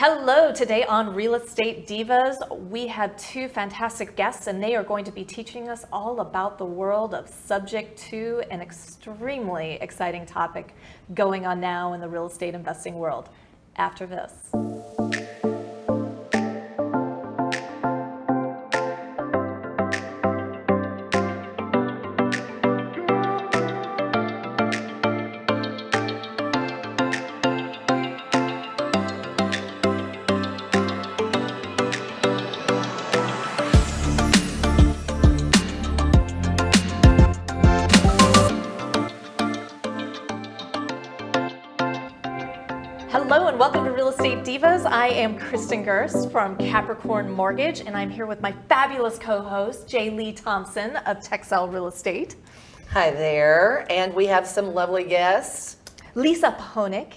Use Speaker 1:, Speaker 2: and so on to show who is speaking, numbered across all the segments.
Speaker 1: Hello, today on Real Estate Divas, we have two fantastic guests and they are going to be teaching us all about the world of subject to an extremely exciting topic going on now in the real estate investing world. After this. Hello and welcome to Real Estate Divas. I am Kristin Gerst from Capricorn Mortgage and I'm here with my fabulous co-host, Jer'Leigh Thompson of Texel Real Estate.
Speaker 2: Hi there, and we have some lovely guests.
Speaker 1: Lisa Pacholek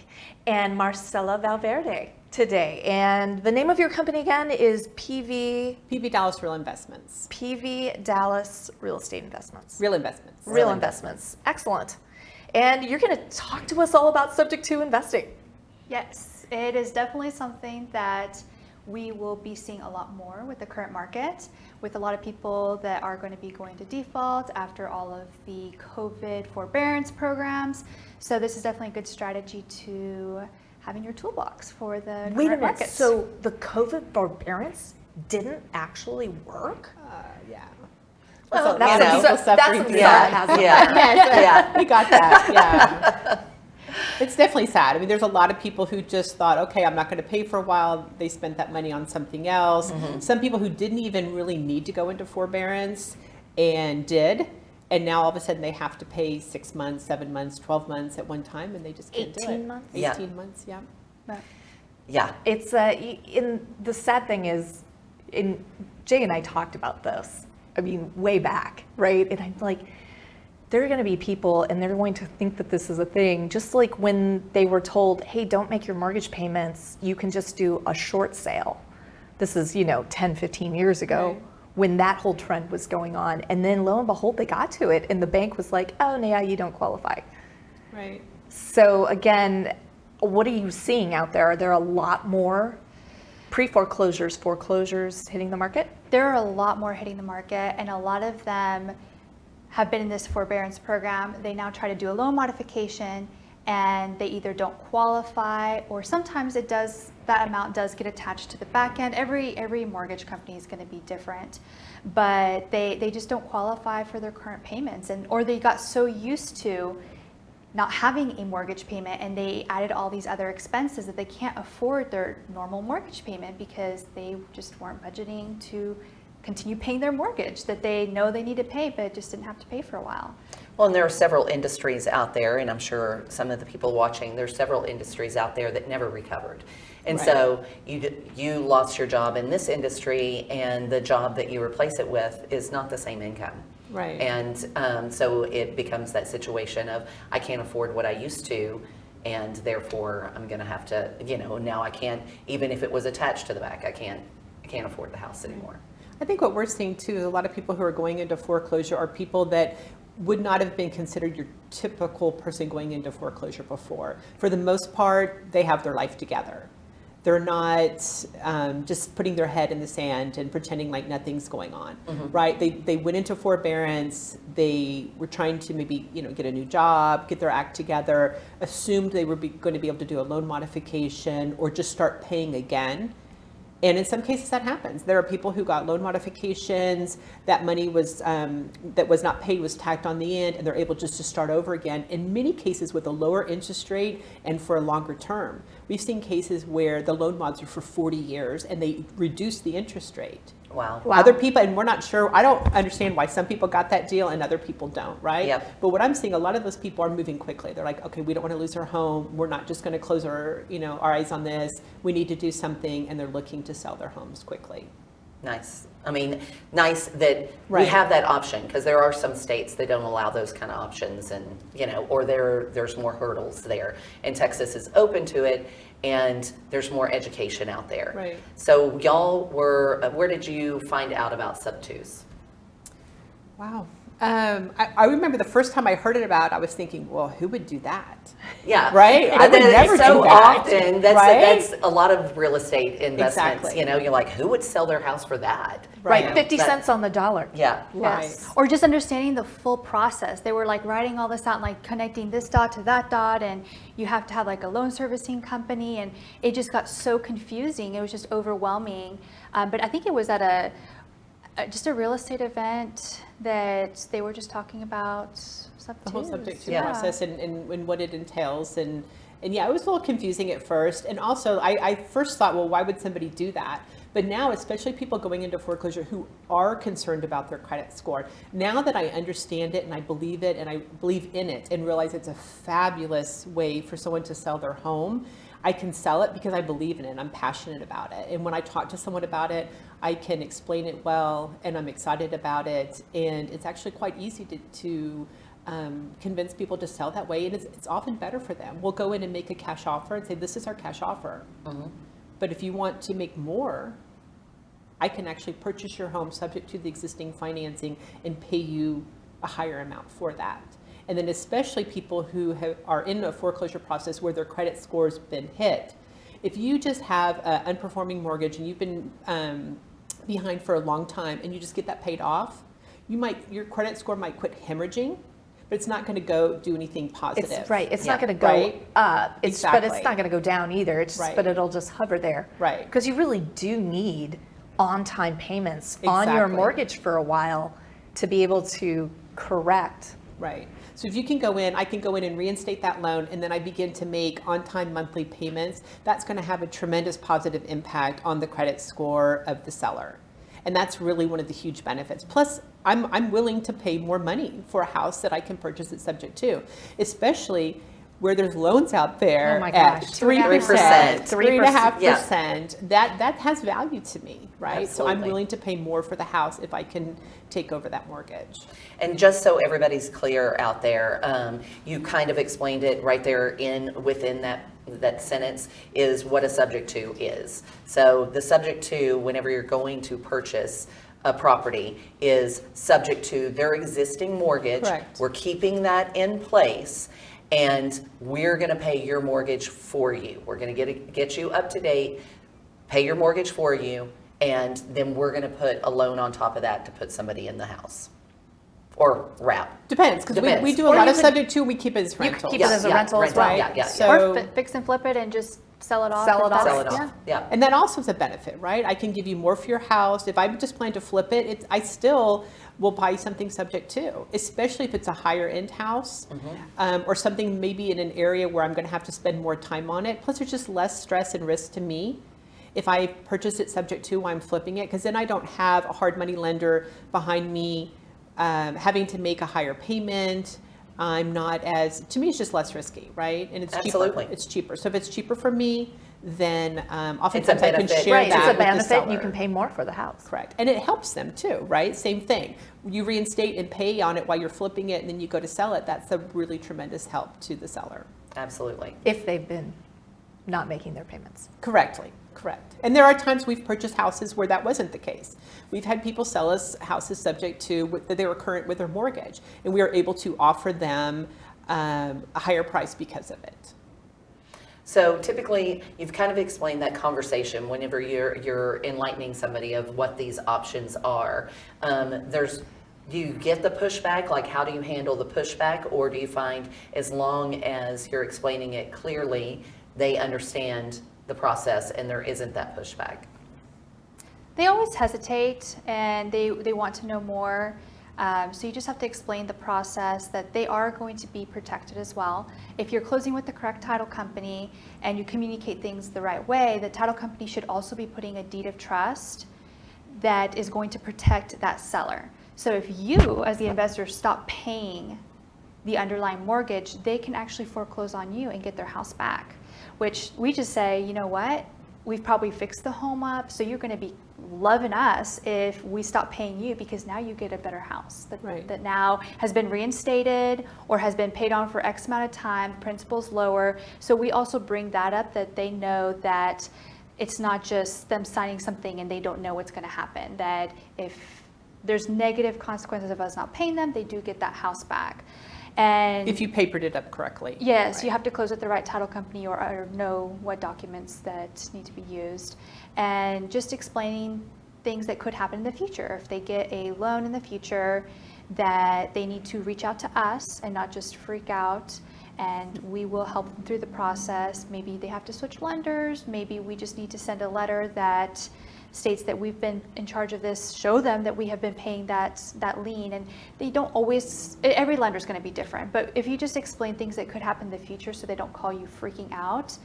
Speaker 1: and Marcela Valverde today. And the name of your company again is PV
Speaker 3: Dallas Real Investments.
Speaker 1: PV Dallas Real Estate Investments.
Speaker 3: Real Investments.
Speaker 1: Real Investments. Excellent. And you're going to talk to us all about subject to investing.
Speaker 4: Yes, it is definitely something that we will be seeing a lot more with the current market, with a lot of people that are going to be going to default after all of the COVID forbearance programs. So this is definitely a good strategy to have in your toolbox for the current market.
Speaker 1: So the COVID forbearance didn't actually work?
Speaker 3: Yeah.
Speaker 2: Well,
Speaker 1: That's some sarcasm.
Speaker 3: Yeah, we got that. Yeah. It's definitely sad. I mean, there's a lot of people who just thought, okay, I'm not going to pay for a while. They spent that money on something else. Mm-hmm. Some people who didn't even really need to go into forbearance and did. And now all of a sudden they have to pay 6 months, 7 months, 12 months at one time, and they just can't do it.
Speaker 1: 18 months?
Speaker 3: 18 months, yeah.
Speaker 2: Yeah.
Speaker 1: It's, the sad thing is, Jay and I talked about this, I mean, way back, right? And I'm like, there are going to be people and they're going to think that this is a thing, just like when they were told, hey, don't make your mortgage payments, you can just do a short sale. This is, 10, 15 years ago, right, when that whole trend was going on. And then lo and behold, they got to it and the bank was like, oh, yeah, you don't qualify.
Speaker 3: Right.
Speaker 1: So again, what are you seeing out there? Are there a lot more pre-foreclosures, foreclosures hitting the market?
Speaker 4: There are a lot more hitting the market, and a lot of them have been in this forbearance program. They now try to do a loan modification and they either don't qualify, or sometimes that amount does get attached to the back end. Every mortgage company is going to be different, but they just don't qualify for their current payments, or they got so used to not having a mortgage payment and they added all these other expenses that they can't afford their normal mortgage payment because they just weren't budgeting to continue paying their mortgage that they know they need to pay but just didn't have to pay for a while.
Speaker 2: Well, and there are several industries out there, and I'm sure some of the people watching, there's several industries out there that never recovered. And right, so you lost your job in this industry, and the job that you replace it with is not the same income.
Speaker 3: Right.
Speaker 2: And so it becomes that situation of, I can't afford what I used to, and therefore I'm going to have to, now I can't, even if it was attached to the back, I can't afford the house anymore.
Speaker 3: I think what we're seeing too is a lot of people who are going into foreclosure are people that would not have been considered your typical person going into foreclosure before. For the most part, they have their life together. They're not just putting their head in the sand and pretending like nothing's going on, mm-hmm, right? They went into forbearance. They were trying to maybe get a new job, get their act together, assumed they were going to be able to do a loan modification or just start paying again. And in some cases that happens. There are people who got loan modifications, that money was that was not paid was tacked on the end, and they're able just to start over again. In many cases with a lower interest rate and for a longer term. We've seen cases where the loan mods are for 40 years and they reduce the interest rate.
Speaker 2: Wow.
Speaker 3: Other people, and we're not sure, I don't understand why some people got that deal and other people don't, right?
Speaker 2: Yep.
Speaker 3: But what I'm seeing, a lot of those people are moving quickly. They're like, okay, we don't want to lose our home. We're not just going to close our eyes on this. We need to do something, and they're looking to sell their homes quickly.
Speaker 2: Nice. I mean, nice that
Speaker 3: right,
Speaker 2: we have that option, because there are some states that don't allow those kind of options, and or there's more hurdles there. And Texas is open to it, and there's more education out there.
Speaker 3: Right.
Speaker 2: So y'all were, where did you find out about sub-twos?
Speaker 3: Wow. I remember the first time I heard it about, I was thinking, well, who would do that?
Speaker 2: Yeah.
Speaker 3: Right? I
Speaker 2: But
Speaker 3: would
Speaker 2: then
Speaker 3: never
Speaker 2: so
Speaker 3: do that.
Speaker 2: often,
Speaker 3: right?
Speaker 2: that's a lot of real estate investments.
Speaker 3: Exactly.
Speaker 2: You know, you're like, who would sell their house for that?
Speaker 1: Right,
Speaker 2: You know,
Speaker 1: 50
Speaker 2: that-
Speaker 1: cents on the dollar.
Speaker 2: Yeah.
Speaker 1: Less.
Speaker 4: Or just understanding the full process. They were like writing all this out, and like connecting this dot to that dot, and you have to have like a loan servicing company, and it just got so confusing. It was just overwhelming. But I think it was at just a real estate event that they were just talking about
Speaker 3: The whole subject to
Speaker 2: Yeah.
Speaker 3: process and what it entails. And yeah, it was a little confusing at first. And also, I first thought, well, why would somebody do that? But now, especially people going into foreclosure who are concerned about their credit score, now that I understand it and I believe it and I believe in it and realize it's a fabulous way for someone to sell their home, I can sell it because I believe in it. I'm passionate about it. And when I talk to someone about it, I can explain it well and I'm excited about it. And it's actually quite easy to convince people to sell that way. And it's often better for them. We'll go in and make a cash offer and say, this is our cash offer.
Speaker 2: Mhm.
Speaker 3: But if you want to make more, I can actually purchase your home subject to the existing financing and pay you a higher amount for that. And then especially people who are in a foreclosure process where their credit score's been hit. If you just have an unperforming mortgage and you've been behind for a long time and you just get that paid off, your credit score might quit hemorrhaging, but it's not going to go do anything positive.
Speaker 1: It's right. It's
Speaker 2: Yeah.
Speaker 1: not going to go
Speaker 3: Right?
Speaker 1: up. But
Speaker 3: Exactly.
Speaker 1: it's not going to go down either. It's
Speaker 3: Right.
Speaker 1: but it'll just hover there.
Speaker 3: Right.
Speaker 1: Because you really do need on-time payments on your
Speaker 3: Exactly.
Speaker 1: mortgage for a while to be able to correct.
Speaker 3: Right. So if you can go in, I can go in and reinstate that loan, and then I begin to make on-time monthly payments. That's going to have a tremendous positive impact on the credit score of the seller. And that's really one of the huge benefits. Plus, I'm willing to pay more money for a house that I can purchase it subject to, especially where there's loans out there
Speaker 1: Oh my
Speaker 3: at
Speaker 1: gosh,
Speaker 3: 3%,
Speaker 1: 3%.
Speaker 3: that has value to me, right? So I'm
Speaker 2: Absolutely.
Speaker 3: willing to pay more for the house if I can take over that mortgage.
Speaker 2: And just so everybody's clear out there, you kind of explained it right there within that sentence is what a subject to is. So the subject to, whenever you're going to purchase a property, is subject to their existing mortgage.
Speaker 3: Correct.
Speaker 2: We're keeping that in place, and we're going to pay your mortgage for you. We're going to get you up to date, pay your mortgage for you, and then we're going to put a loan on top of that to put somebody in the house. Or wrap.
Speaker 3: Depends, because we
Speaker 2: Depends.
Speaker 3: do a
Speaker 1: Or
Speaker 3: lot
Speaker 1: you
Speaker 3: of
Speaker 1: could-
Speaker 3: subject to, we keep it as
Speaker 1: You could
Speaker 3: rental.
Speaker 1: keep it as a rental as well.
Speaker 2: Yeah, yeah,
Speaker 3: So-
Speaker 4: Or fix and flip it and just sell it off.
Speaker 1: Sell
Speaker 4: if
Speaker 1: it off.
Speaker 4: that's-
Speaker 2: Sell it off.
Speaker 4: yeah.
Speaker 2: Yeah.
Speaker 3: And that also is a benefit, right? I can give you more for your house. If I just plan to flip it, I still will buy something subject to, especially if it's a higher end house or something maybe in an area where I'm going to have to spend more time on it. Plus, there's just less stress and risk to me if I purchase it subject to while I'm flipping it, because then I don't have a hard money lender behind me having to make a higher payment. I'm not to me, it's just less risky, right? And it's
Speaker 2: Absolutely.
Speaker 3: cheaper. It's cheaper. So if it's cheaper for me, then oftentimes I can
Speaker 2: benefit.
Speaker 3: share
Speaker 1: Right,
Speaker 3: that
Speaker 1: it's a
Speaker 3: with the
Speaker 1: benefit and you
Speaker 3: seller.
Speaker 1: can pay more for the house.
Speaker 3: Correct. And it helps them too, right? Same thing. You reinstate and pay on it while you're flipping it and then you go to sell it. That's a really tremendous help to the seller.
Speaker 2: Absolutely.
Speaker 1: If they've been not making their payments.
Speaker 3: Correctly. Correct. And there are times we've purchased houses where that wasn't the case. We've had people sell us houses subject to that they were current with their mortgage, and we were able to offer them a higher price because of it.
Speaker 2: So typically, you've kind of explained that conversation whenever you're enlightening somebody of what these options are. Do you get the pushback? Like, how do you handle the pushback? Or do you find as long as you're explaining it clearly, they understand the process and there isn't that pushback?
Speaker 4: They always hesitate and they want to know more. So you just have to explain the process, that they are going to be protected as well. If you're closing with the correct title company and you communicate things the right way, the title company should also be putting a deed of trust that is going to protect that seller. So if you, as the investor, stop paying the underlying mortgage, they can actually foreclose on you and get their house back, which we just say, you know what? We've probably fixed the home up, so you're going to be loving us if we stop paying you, because now you get a better house
Speaker 3: Right.
Speaker 4: that now has been reinstated or has been paid on for X amount of time, principal's lower. So we also bring that up, that they know that it's not just them signing something and they don't know what's going to happen, that if there's negative consequences of us not paying them, they do get that house back. And
Speaker 3: If you papered it up correctly.
Speaker 4: yes,
Speaker 3: Right.
Speaker 4: you have to close with the right title company or know what documents that need to be used. And just explaining things that could happen in the future. If they get a loan in the future, that they need to reach out to us and not just freak out, and we will help them through the process. Maybe they have to switch lenders. Maybe we just need to send a letter that states that we've been in charge of this, show them that we have been paying that lien. And they don't always, every lender is going to be different, but if you just explain things that could happen in the future so they don't call you freaking out,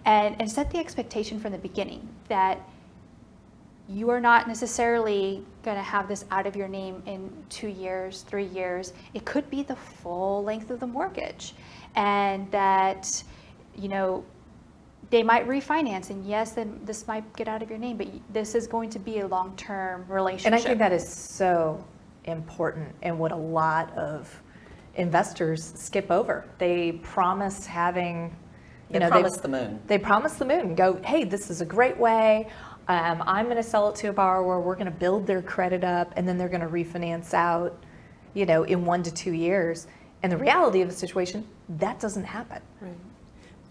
Speaker 4: and set the expectation from the beginning that you are not necessarily going to have this out of your name in 2 years, 3 years. It could be the full length of the mortgage, and that, you know, they might refinance, and yes, then this might get out of your name, but this is going to be a long-term relationship.
Speaker 1: And I think that is so important, and what a lot of investors skip over. They promise having,
Speaker 2: They promise the moon.
Speaker 1: They promise the moon. Go, hey, this is a great way. I'm going to sell it to a borrower. We're going to build their credit up, and then they're going to refinance out, you know, in 1 to 2 years. And the reality of the situation, that doesn't happen.
Speaker 3: Right.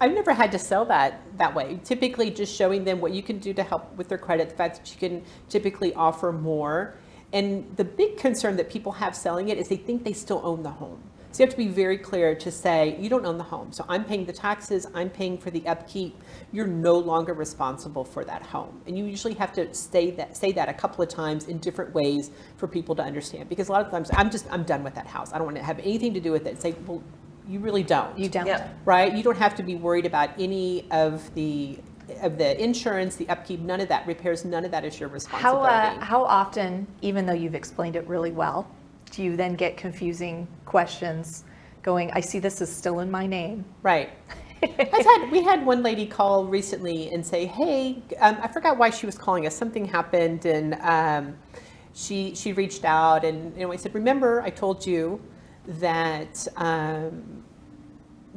Speaker 3: I've never had to sell that way. Typically just showing them what you can do to help with their credit, the fact that you can typically offer more. And the big concern that people have selling it is they think they still own the home. So you have to be very clear to say, you don't own the home. So I'm paying the taxes, I'm paying for the upkeep. You're no longer responsible for that home. And you usually have to say that a couple of times in different ways for people to understand. Because a lot of times I'm done with that house. I don't want to have anything to do with it. Say, well, you really don't.
Speaker 1: You don't.
Speaker 2: Yep.
Speaker 3: Right? You don't have to be worried about any of the insurance, the upkeep, none of that, repairs, none of that is your responsibility.
Speaker 1: How often, even though you've explained it really well, do you then get confusing questions going, I see this is still in my name?
Speaker 3: Right. We had one lady call recently and say, hey, I forgot why she was calling us. Something happened, and she reached out, and I said, remember, I told you that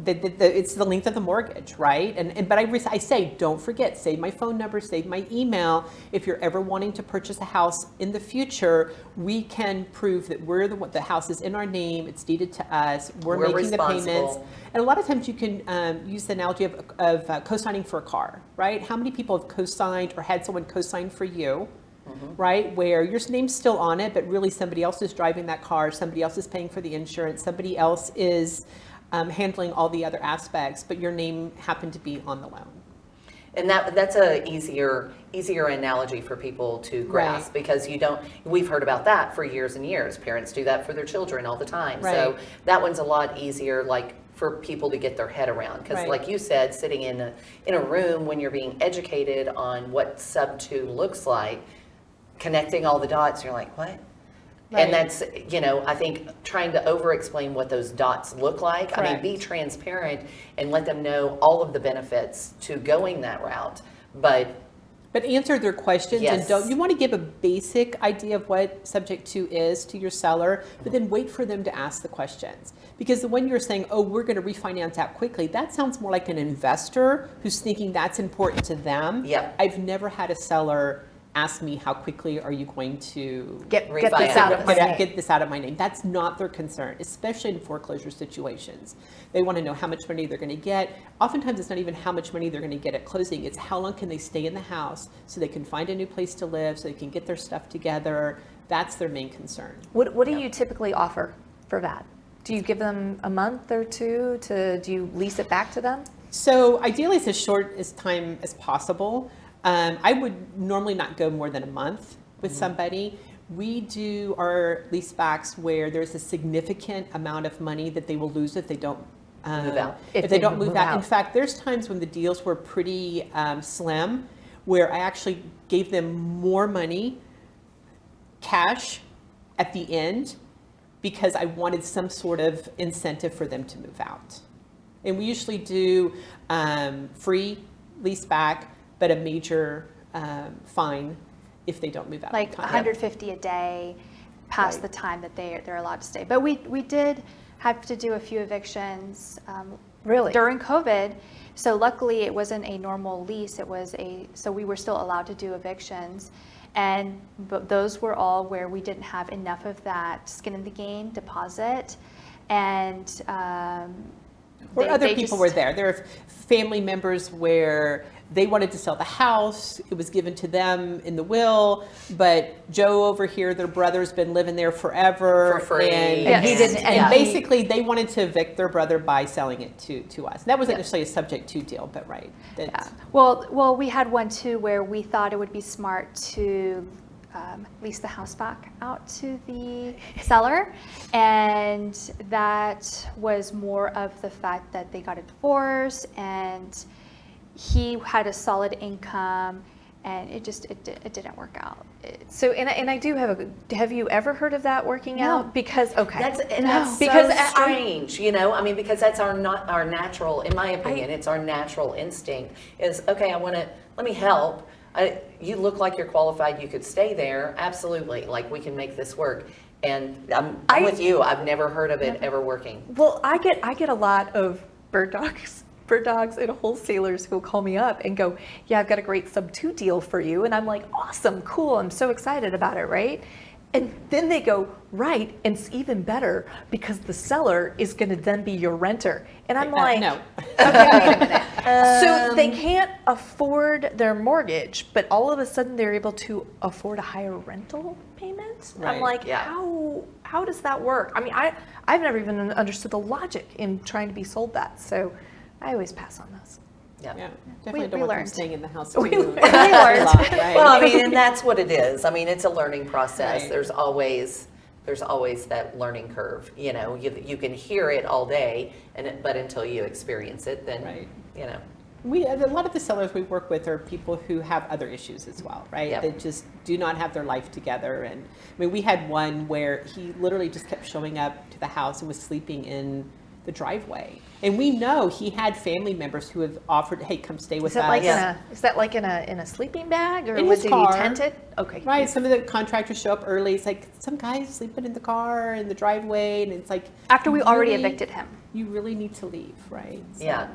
Speaker 3: it's the length of the mortgage, right? But I say, don't forget, save my phone number, save my email. If you're ever wanting to purchase a house in the future, we can prove that the house is in our name, it's deeded to us, we're making the payments. And a lot of times you can use the analogy of co-signing for a car, right? How many people have co-signed or had someone co-sign for you? Mm-hmm. Right, where your name's still on it, but really somebody else is driving that car, somebody else is paying for the insurance, somebody else is handling all the other aspects, but your name happened to be on the loan.
Speaker 2: And that's a easier analogy for people to grasp,
Speaker 3: Right.
Speaker 2: because we've heard about that for years and years. Parents do that for their children all the time.
Speaker 3: Right.
Speaker 2: So that one's a lot easier, like, for people to get their head around. Because
Speaker 3: Right.
Speaker 2: like you said, sitting in a room when you're being educated on what sub 2 looks like, connecting all the dots, you're like, what?
Speaker 3: Right.
Speaker 2: And that's, I think trying to over-explain what those dots look like. I mean,
Speaker 3: Correct.
Speaker 2: be transparent and let them know all of the benefits to going that route. But
Speaker 3: answer their questions,
Speaker 2: Yes.
Speaker 3: and you want to give a basic idea of what subject 2 is to your seller, but then wait for them to ask the questions. Because when you're saying, oh, we're going to refinance out quickly, that sounds more like an investor who's thinking that's important to them.
Speaker 2: Yep.
Speaker 3: I've never had a seller ask me, how quickly are you going to
Speaker 1: Get this
Speaker 2: Refinance.
Speaker 1: out of my name.
Speaker 3: get this out of my name? That's not their concern, especially in foreclosure situations. They want to know how much money they're going to get. Oftentimes it's not even how much money they're going to get at closing. It's how long can they stay in the house so they can find a new place to live, so they can get their stuff together. That's their main concern.
Speaker 1: What do you typically offer for that? Do you give them a month or two do you lease it back to them?
Speaker 3: So ideally it's as short as time as possible. I would normally not go more than a month with somebody. We do our leasebacks where there's a significant amount of money that they will lose if they don't
Speaker 2: Move out.
Speaker 3: If they don't move out. In fact, there's times when the deals were pretty slim, where I actually gave them more money, cash, at the end, because I wanted some sort of incentive for them to move out. And we usually do free lease back, but a major fine if they don't move out.
Speaker 4: Like
Speaker 3: on time.
Speaker 4: $150 a day past
Speaker 3: Right.
Speaker 4: the time that they're allowed to stay. But we did have to do a few evictions
Speaker 1: Really?
Speaker 4: during COVID. So luckily it wasn't a normal lease. So we were still allowed to do evictions. But those were all where we didn't have enough of that skin in the game deposit. And
Speaker 3: Or other people were there. There are family members where they wanted to sell the house. It was given to them in the will, but Joe over here, their brother's been living there forever.
Speaker 2: For free.
Speaker 3: And he
Speaker 1: Yes.
Speaker 3: didn't. And
Speaker 1: Yeah.
Speaker 3: basically, they wanted to evict their brother by selling it to us. That wasn't necessarily a subject to deal, but right.
Speaker 4: Yeah. Well, we had one too where we thought it would be smart to lease the house back out to the seller, and that was more of the fact that they got a divorce and he had a solid income, and it didn't work out.
Speaker 1: So, and I do have you ever heard of that working out? Because, okay.
Speaker 2: That's
Speaker 1: Because
Speaker 2: so strange, you know. I mean, because that's our natural, in my opinion, it's our natural instinct. Is okay. Let me help. You look like you're qualified. You could stay there. Absolutely. Like, we can make this work. And I'm with you. I've never heard of it ever working.
Speaker 1: Well, I get a lot of bird dogs and wholesalers who will call me up and go, yeah, I've got a great sub-2 deal for you. And I'm like, awesome, cool, I'm so excited about it, right? And then they go, right, and it's even better because the seller is going to then be your renter. And I'm like,
Speaker 3: no.
Speaker 1: Okay, wait a minute. So they can't afford their mortgage, but all of a sudden they're able to afford a higher rental payment?
Speaker 3: Right.
Speaker 1: I'm like,
Speaker 2: Yeah.
Speaker 1: how does that work? I mean, I've never even understood the logic in trying to be sold that. So I always pass on this.
Speaker 2: Yeah.
Speaker 3: Yeah, definitely don't
Speaker 4: we
Speaker 3: want them
Speaker 4: learned.
Speaker 3: staying in the house
Speaker 1: We
Speaker 3: too.
Speaker 1: learned.
Speaker 3: a lot, right?
Speaker 2: Well, I mean, and that's what it is. I mean, it's a learning process.
Speaker 3: Right.
Speaker 2: There's always that learning curve. You know, you can hear it all day, but until you experience it, then
Speaker 3: Right.
Speaker 2: you know.
Speaker 3: A lot of the sellers we work with are people who have other issues as well, right?
Speaker 2: Yep.
Speaker 3: They just do not have their life together. And I mean, we had one where he literally just kept showing up to the house and was sleeping in the driveway. And we know he had family members who have offered, hey, come stay with
Speaker 1: Is that
Speaker 3: us.
Speaker 1: like
Speaker 2: Yeah.
Speaker 1: is that like in a sleeping bag, or
Speaker 3: In
Speaker 1: was
Speaker 3: his
Speaker 1: it
Speaker 3: car.
Speaker 1: tented? Okay.
Speaker 3: Right, some of the contractors show up early. It's like some guy's sleeping in the car in the driveway, and it's like
Speaker 4: After we already
Speaker 3: really-
Speaker 4: evicted him.
Speaker 3: You really need to leave, right? So-
Speaker 2: Yeah.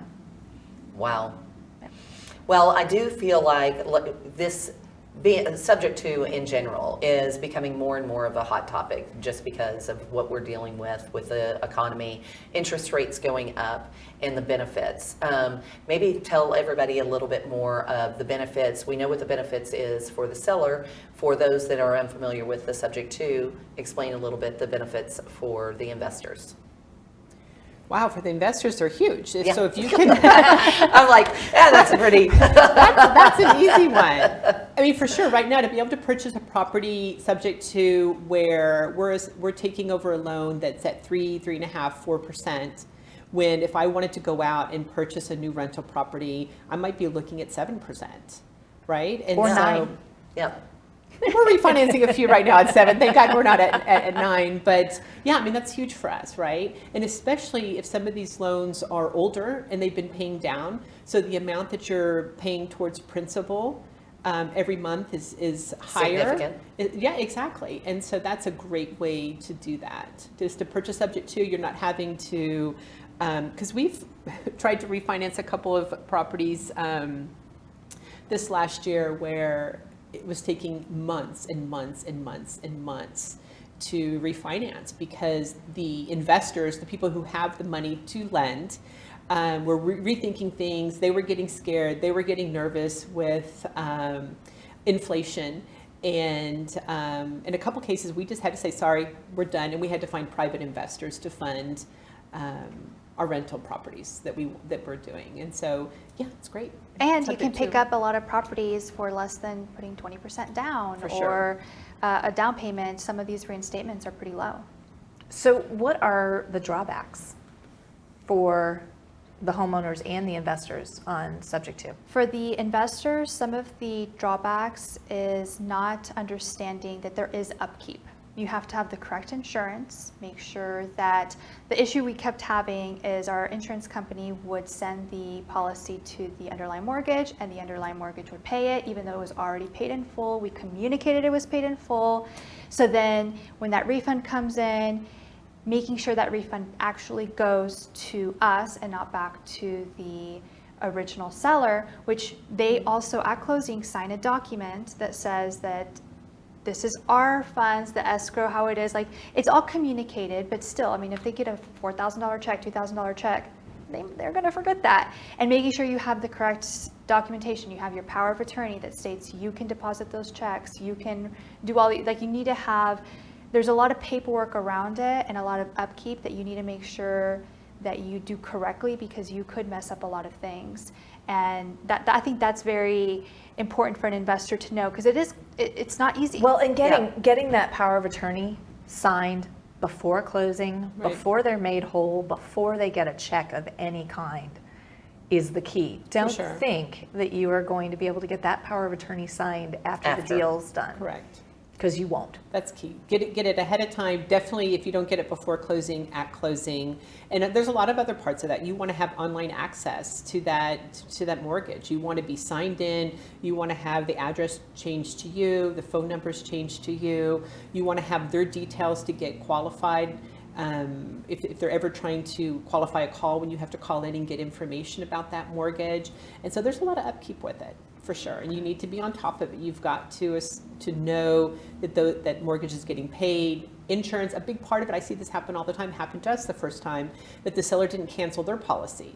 Speaker 2: Wow. Well, I do feel like this being subject to in general is becoming more and more of a hot topic just because of what we're dealing with the economy, interest rates going up, and the benefits. Maybe tell everybody a little bit more of the benefits. We know what the benefits is for the seller. For those that are unfamiliar with the subject to, explain a little bit the benefits for the investors.
Speaker 3: Wow, for the investors, they're huge.
Speaker 2: Yeah.
Speaker 3: So if you can,
Speaker 2: I'm like, yeah, that's a pretty.
Speaker 3: that's an easy one. I mean, for sure, right now, to be able to purchase a property subject to where we're taking over a loan that's at 3.5%, 4%, when if I wanted to go out and purchase a new rental property, I might be looking at 7%, right? And
Speaker 1: Or
Speaker 3: so,
Speaker 1: 9.
Speaker 2: Yeah.
Speaker 3: We're refinancing a few right now at 7. Thank God we're not at 9. But yeah, I mean, that's huge for us, right? And especially if some of these loans are older and they've been paying down. So the amount that you're paying towards principal every month is higher.
Speaker 2: Significant.
Speaker 3: Yeah, exactly. And so that's a great way to do that. Just to purchase subject to, you're not having to, because we've tried to refinance a couple of properties this last year where it was taking months and months and months and months to refinance because the investors, the people who have the money to lend, were rethinking things. They were getting scared. They were getting nervous with inflation. And in a couple cases, we just had to say, sorry, we're done. And we had to find private investors to fund our rental properties that we're doing. And so, yeah, it's great.
Speaker 4: And you can
Speaker 3: Subject to-
Speaker 4: pick up a lot of properties for less than putting 20% down,
Speaker 3: For
Speaker 4: or
Speaker 3: sure.
Speaker 4: a down payment. Some of these reinstatements are pretty low.
Speaker 1: So what are the drawbacks for the homeowners and the investors on subject to?
Speaker 4: For the investors, some of the drawbacks is not understanding that there is upkeep. You have to have the correct insurance. Make sure that the issue we kept having is our insurance company would send the policy to the underlying mortgage, and the underlying mortgage would pay it even though it was already paid in full. We communicated it was paid in full. So then when that refund comes in, making sure that refund actually goes to us and not back to the original seller, which they also at closing sign a document that says that this is our funds, the escrow, how it is. Like, it's all communicated, but still, I mean, if they get a $4,000 check, $2,000 check, they're going to forget that. And making sure you have the correct documentation. You have your power of attorney that states you can deposit those checks. You can do all the, like, you need to have, there's a lot of paperwork around it and a lot of upkeep that you need to make sure that you do correctly, because you could mess up a lot of things. And that I think that's very important for an investor to know, because it's not easy.
Speaker 1: Well, and getting that power of attorney signed before closing,
Speaker 3: Right.
Speaker 1: before they're made whole, before they get a check of any kind is the key. Don't
Speaker 3: sure.
Speaker 1: think that you are going to be able to get that power of attorney signed after the deal's done.
Speaker 3: Correct.
Speaker 1: Because you won't.
Speaker 3: That's key. Get it ahead of time. Definitely, if you don't get it before closing, at closing. And there's a lot of other parts of that. You want to have online access to that mortgage. You want to be signed in. You want to have the address changed to you, the phone numbers changed to you. You want to have their details to get qualified. If they're ever trying to qualify a call, when you have to call in and get information about that mortgage. And so there's a lot of upkeep with it, for sure. And you need to be on top of it. You've got to know that that mortgage is getting paid. Insurance, a big part of it, I see this happen all the time, happened to us the first time, that the seller didn't cancel their policy.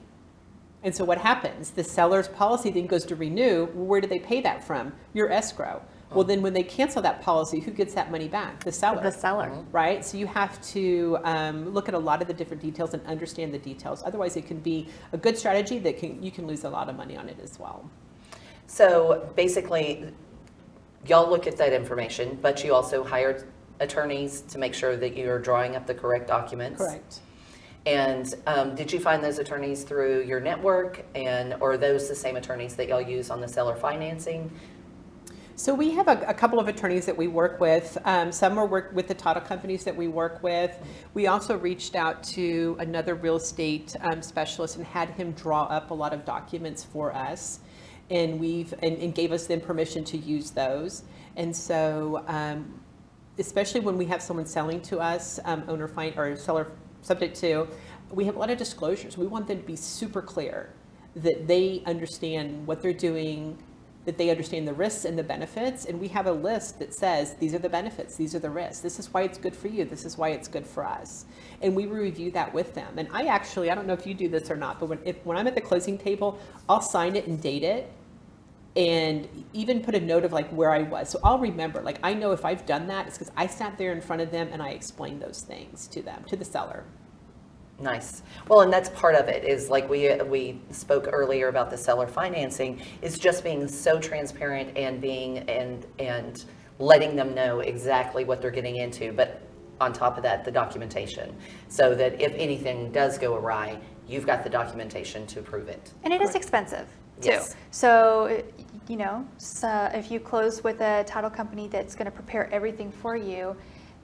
Speaker 3: And so what happens? The seller's policy then goes to renew. Well, where do they pay that from? Your escrow. Well, then when they cancel that policy, who gets that money back? The seller.
Speaker 1: The seller.
Speaker 3: Right? So you have to look at a lot of the different details and understand the details. Otherwise, it can be a good strategy that you can lose a lot of money on it as well.
Speaker 2: So basically, y'all look at that information, but you also hired attorneys to make sure that you're drawing up the correct documents.
Speaker 3: Correct.
Speaker 2: And did you find those attorneys through your network, or are those the same attorneys that y'all use on the seller financing?
Speaker 3: So we have a couple of attorneys that we work with. Some are work with the title companies that we work with. We also reached out to another real estate specialist and had him draw up a lot of documents for us. And and gave us then permission to use those. And so, especially when we have someone selling to us, owner or seller subject to, we have a lot of disclosures. We want them to be super clear that they understand what they're doing, that they understand the risks and the benefits. And we have a list that says, these are the benefits, these are the risks. This is why it's good for you. This is why it's good for us. And we review that with them. And I don't know if you do this or not, but when I'm at the closing table, I'll sign it and date it, and even put a note of like where I was. So I'll remember, like, I know if I've done that, it's because I sat there in front of them and I explained those things to them, to the seller.
Speaker 2: Nice. Well, and that's part of it, is like we spoke earlier about the seller financing, is just being so transparent and and letting them know exactly what they're getting into. But on top of that, the documentation, so that if anything does go awry, you've got the documentation to prove it.
Speaker 4: And it is expensive too.
Speaker 2: Yes.
Speaker 4: So, so if you close with a title company that's going to prepare everything for you,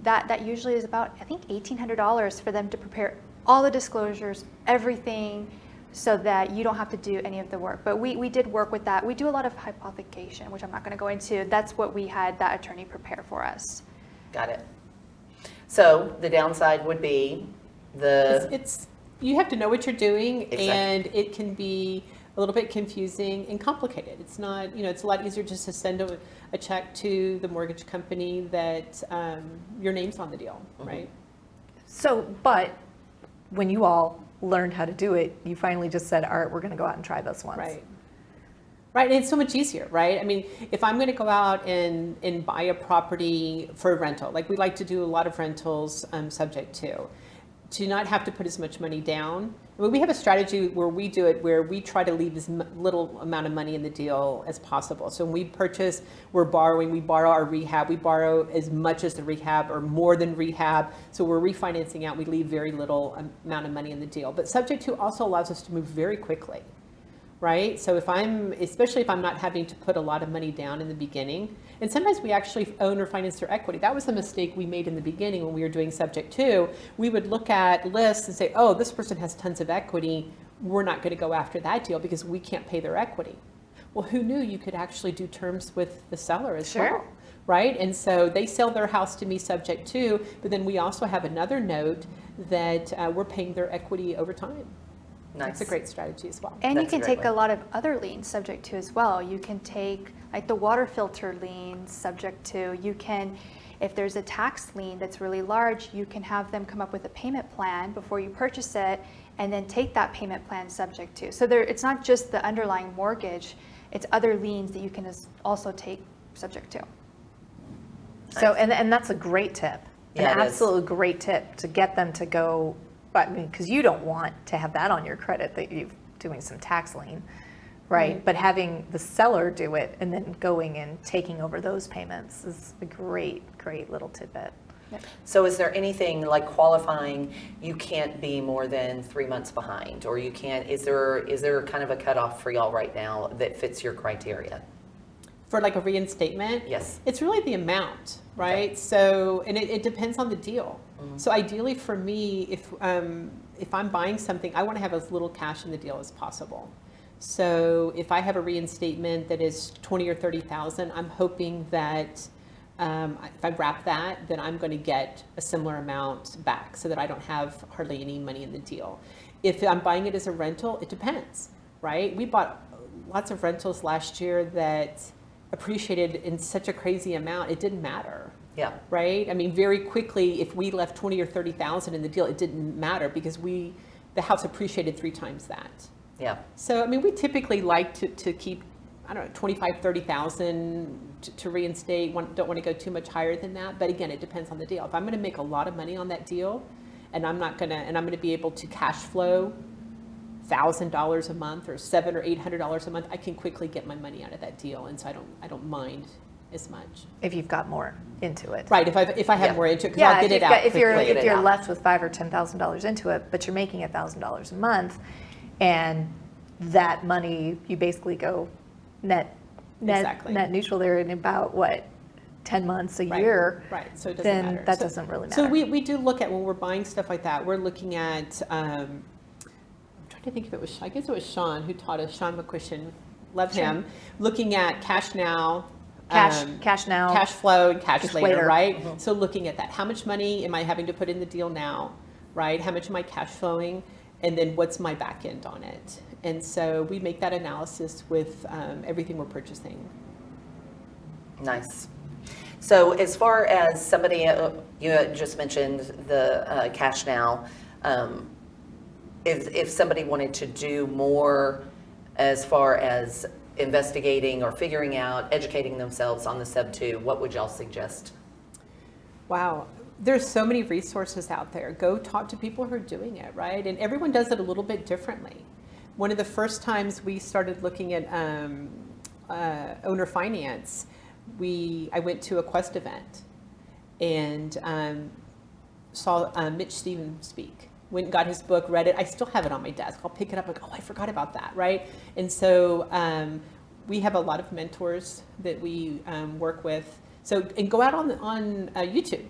Speaker 4: that usually is about, I think, $1,800 for them to prepare all the disclosures, everything, so that you don't have to do any of the work. But we did work with that. We do a lot of hypothecation, which I'm not going to go into. That's what we had that attorney prepare for us.
Speaker 2: Got it. So the downside would be
Speaker 3: It's you have to know what you're doing,
Speaker 2: Exactly.
Speaker 3: and it can be a little bit confusing and complicated. It's not, it's a lot easier just to send a check to the mortgage company that your name's on the deal, right?
Speaker 1: So, but when you all learned how to do it, you finally just said, all right, we're going to go out and try this once.
Speaker 3: Right. Right, and it's so much easier, right? I mean, if I'm going to go out and buy a property for a rental, like we like to do a lot of rentals subject to not have to put as much money down. I mean, we have a strategy where we do it where we try to leave as little amount of money in the deal as possible. So when we purchase, we borrow our rehab, we borrow as much as the rehab or more than rehab. So we're refinancing out, we leave very little amount of money in the deal. But subject to also allows us to move very quickly. Right? So especially if I'm not having to put a lot of money down in the beginning, and sometimes we actually own or finance their equity. That was a mistake we made in the beginning when we were doing subject to. We would look at lists and say, oh, this person has tons of equity. We're not going to go after that deal because we can't pay their equity. Well, who knew you could actually do terms with the seller as well? Right? And so they sell their house to me subject to, but then we also have another note that we're paying their equity over time.
Speaker 2: Nice.
Speaker 3: That's a great strategy as well.
Speaker 4: And you
Speaker 2: That's a
Speaker 4: can
Speaker 2: great
Speaker 4: take
Speaker 2: one.
Speaker 4: a lot of other liens subject to as well. You can take like the water filter lien subject to. You can, if there's a tax lien that's really large, you can have them come up with a payment plan before you purchase it and then take that payment plan subject to. So there, it's not just the underlying mortgage, it's other liens that you can also take subject to.
Speaker 1: So, and that's a great tip.
Speaker 2: Yeah,
Speaker 1: An
Speaker 2: it is.
Speaker 1: absolute great tip to get them to go, but I mean, because you don't want to have that on your credit that you're doing some tax lien, right? But having the seller do it and then going and taking over those payments is a great, great little tidbit.
Speaker 2: So is there anything like qualifying, you can't be more than 3 months behind, or you can't, is there kind of a cutoff for y'all right now that fits your criteria?
Speaker 3: For like a reinstatement?
Speaker 2: Yes.
Speaker 3: It's really the amount, right?
Speaker 2: Okay.
Speaker 3: So, and it depends on the deal. So ideally for me, if I'm buying something, I want to have as little cash in the deal as possible. So if I have a reinstatement that is 20 or 30,000, I'm hoping that if I wrap that, then I'm going to get a similar amount back so that I don't have hardly any money in the deal. If I'm buying it as a rental, it depends, right? We bought lots of rentals last year that appreciated in such a crazy amount, it didn't matter.
Speaker 2: Yeah.
Speaker 3: Right? I mean, very quickly, if we left 20 or 30,000 in the deal, it didn't matter because the house appreciated 3 times that.
Speaker 2: Yeah.
Speaker 3: So, I mean, we typically like to keep, I don't know, 25, 30,000 to reinstate. Don't want to go too much higher than that. But again, it depends on the deal. If I'm going to make a lot of money on that deal and I'm going to be able to cash flow $1,000 a month or $700 or $800 a month, I can quickly get my money out of that deal. And so I don't mind as much.
Speaker 1: If you've got more into it.
Speaker 3: Right. If I have
Speaker 2: Yeah.
Speaker 3: more into it, because I'll get it out
Speaker 1: if you're
Speaker 3: quickly.
Speaker 1: if you're left with $5,000 or $10,000 into it, but you're making $1,000 a month, and that money you basically go net
Speaker 3: Exactly.
Speaker 1: net neutral there in about what 10 months a
Speaker 3: Right.
Speaker 1: year.
Speaker 3: Right. So it doesn't
Speaker 1: then
Speaker 3: matter.
Speaker 1: that
Speaker 3: So-
Speaker 1: doesn't really matter.
Speaker 3: So we do look at when we're buying stuff like that. We're looking at. I'm trying to think if it was. I guess it was Sean who taught us. Sean McCushion, love him. Looking at cash now.
Speaker 1: Cash now,
Speaker 3: cash flow, and cash
Speaker 1: Cash
Speaker 3: later,
Speaker 1: later.
Speaker 3: right? So looking at that, how much money am I having to put in the deal now, right? How much am I cash flowing, and then what's my back end on it? And so we make that analysis with everything we're purchasing.
Speaker 2: Nice. So as far as somebody, you had just mentioned the cash now, if somebody wanted to do more as far as investigating or figuring out, educating themselves on the sub 2, what would y'all suggest?
Speaker 3: Wow. There's so many resources out there. Go talk to people who are doing it, right? And everyone does it a little bit differently. One of the first times we started looking at owner finance, I went to a Quest event and saw Mitch Stevens speak. Went and got his book, read it. I still have it on my desk. I'll pick it up like, oh, I forgot about that, right? And so we have a lot of mentors that we work with. So, and go out on YouTube.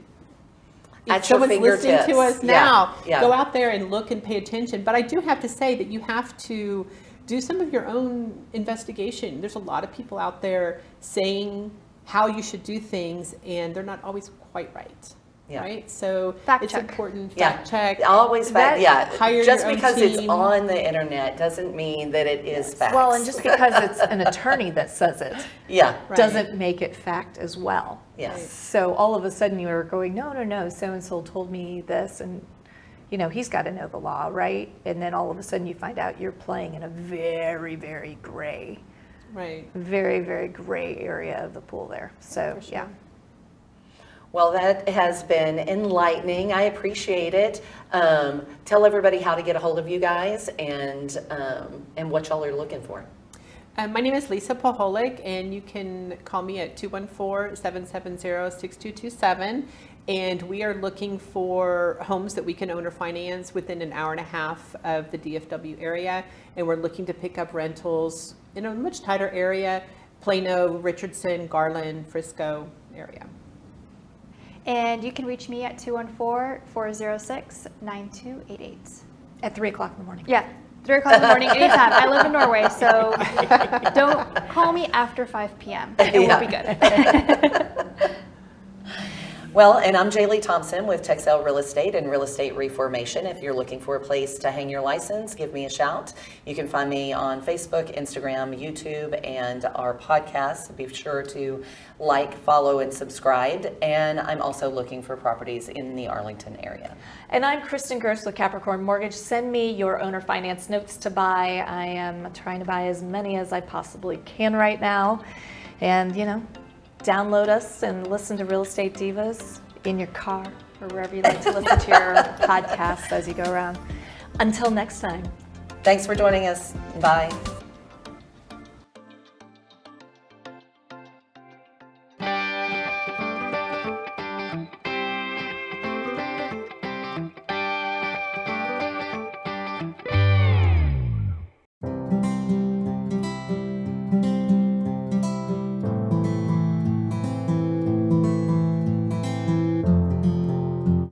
Speaker 2: At
Speaker 3: If
Speaker 2: your
Speaker 3: someone's listening to
Speaker 2: fingertips.
Speaker 3: us now,
Speaker 2: Yeah.
Speaker 3: go out there and look and pay attention. But I do have to say that you have to do some of your own investigation. There's a lot of people out there saying how you should do things, and they're not always quite right.
Speaker 2: Yeah.
Speaker 3: Right? So
Speaker 4: Fact
Speaker 3: it's
Speaker 4: check.
Speaker 3: important.
Speaker 2: Yeah.
Speaker 3: Fact check.
Speaker 2: Always fact,
Speaker 3: hire
Speaker 2: just
Speaker 3: your own
Speaker 2: because it's
Speaker 3: team.
Speaker 2: on the internet doesn't mean that it is facts.
Speaker 1: well, and just because it's an attorney that says it
Speaker 2: yeah,
Speaker 3: Right.
Speaker 1: doesn't make it fact as well.
Speaker 2: yes.
Speaker 1: So all of a sudden you are going, no, so-and-so told me this, and he's got to know the law, right? And then all of a sudden you find out you're playing in a very, very gray,
Speaker 3: Right.
Speaker 1: very, very gray area of the pool there. So,
Speaker 3: For sure.
Speaker 1: yeah.
Speaker 2: Well, that has been enlightening. I appreciate it. Tell everybody how to get a hold of you guys and what y'all are looking for.
Speaker 3: My name is Lisa Pacholek, and you can call me at 214-770-6227. And we are looking for homes that we can own or finance within an hour and a half of the DFW area. And we're looking to pick up rentals in a much tighter area, Plano, Richardson, Garland, Frisco area.
Speaker 4: And you can reach me at 214-406-9288.
Speaker 1: At 3 o'clock in the morning.
Speaker 4: Yeah, 3 o'clock in the morning, anytime. I live in Norway, so don't call me after 5 p.m. It will be good.
Speaker 2: Well, and I'm Jer'Leigh Thompson with Texel Real Estate and Real Estate Reformation. If you're looking for a place to hang your license, give me a shout. You can find me on Facebook, Instagram, YouTube, and our podcast. Be sure to like, follow, and subscribe. And I'm also looking for properties in the Arlington area.
Speaker 1: And I'm Kristin Gerst with Capricorn Mortgage. Send me your owner finance notes to buy. I am trying to buy as many as I possibly can right now. And, download us and listen to Real Estate Divas in your car or wherever you like to listen to your podcasts as you go around. Until next time.
Speaker 2: Thanks for joining us. Bye.